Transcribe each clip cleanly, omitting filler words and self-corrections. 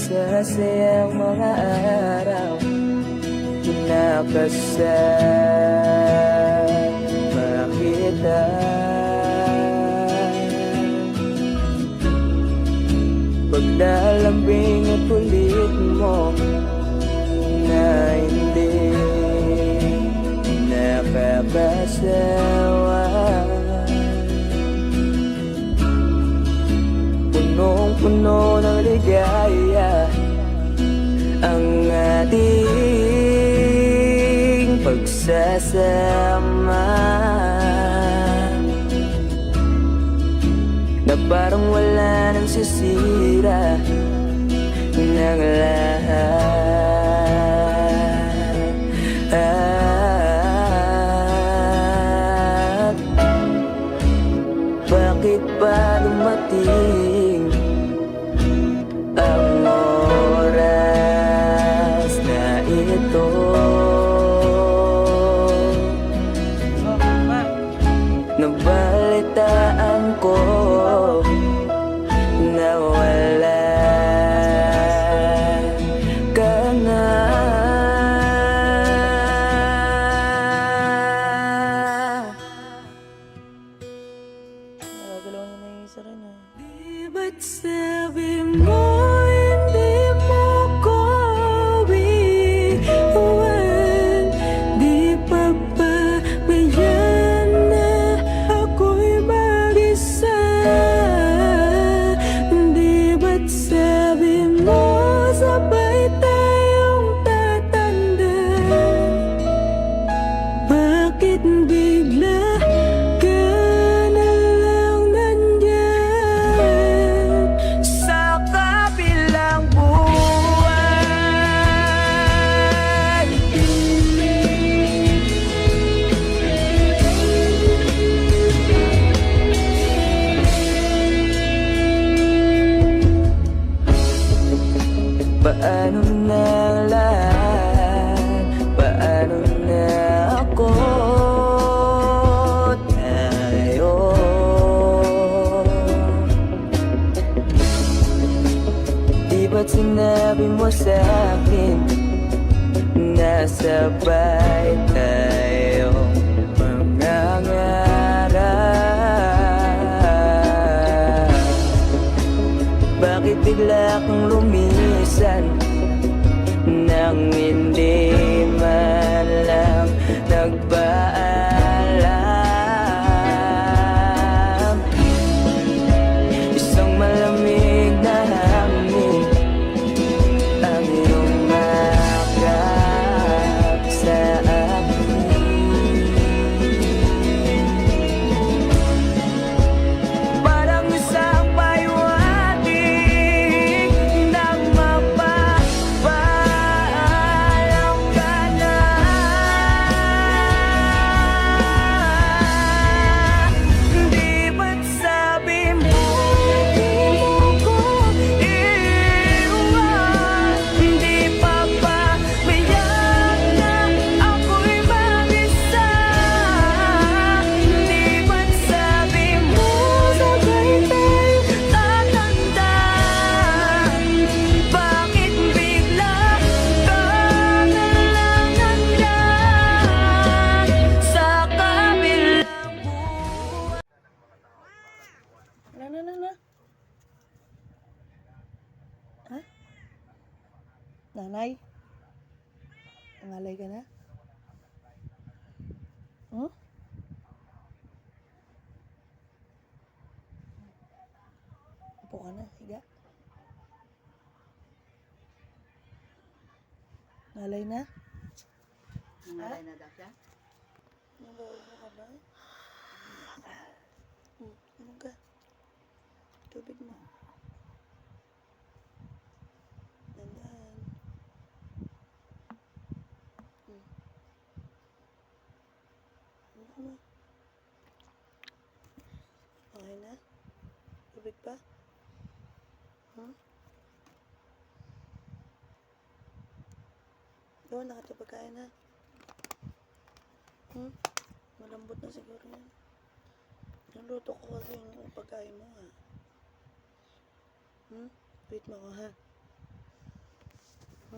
masasayang mga araw nakasama kita. Paglalambing at ulit mo na hindi nakakasawa. Punong-puno ng ligaya ang ating pagsasama, na parang wala nang sisira ng lahat. Bakit ba dumating ang oras na ito? Nabalitaan ko na wala ka na. Nagagalaw na yung isa rin eh. Di ba't sabi mo hindi mo ko iwan? Di pa ba mayan na ako'y mag-isa? Di ba't sabi mo sabay tayong tatanda? Bakit bigla ka na lang nandyan sa kabilang buwan? Paano na lahat? Paano na ako? Tayo di ba't sinabi mo sa'kin na sabay tayo mangangarap? Bakit bigla kang lumisan nang hindi man lang nagpaalam? Isang malamig na hangin ang yumakap sa akin. Parang isang paywating nang mapapaalam ka na. Di ba't sabi mo hindi mo ko iwan? Di pa ba mayan na ako'y mag-isa? Di ba't sabi mo sabay tayong tatanda? Bakit bigla ka na lang nandyan sa kabilang buwan? Na. Ha? Nanay? Nangalay ka na? Huh? Upo ka na, higa. Nalay na? Nangalay na daw siya? Nalay na ka ba? Ano ka? Tubig mo. Dandan. Ano mo? Okay na? Tubig pa? Doon, nakatapagkain na. Malambot na siguro yan. Naluto ko kasi yung pagkain mo ha. Wait mo ako ha. Oh.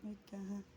Wait ka ha.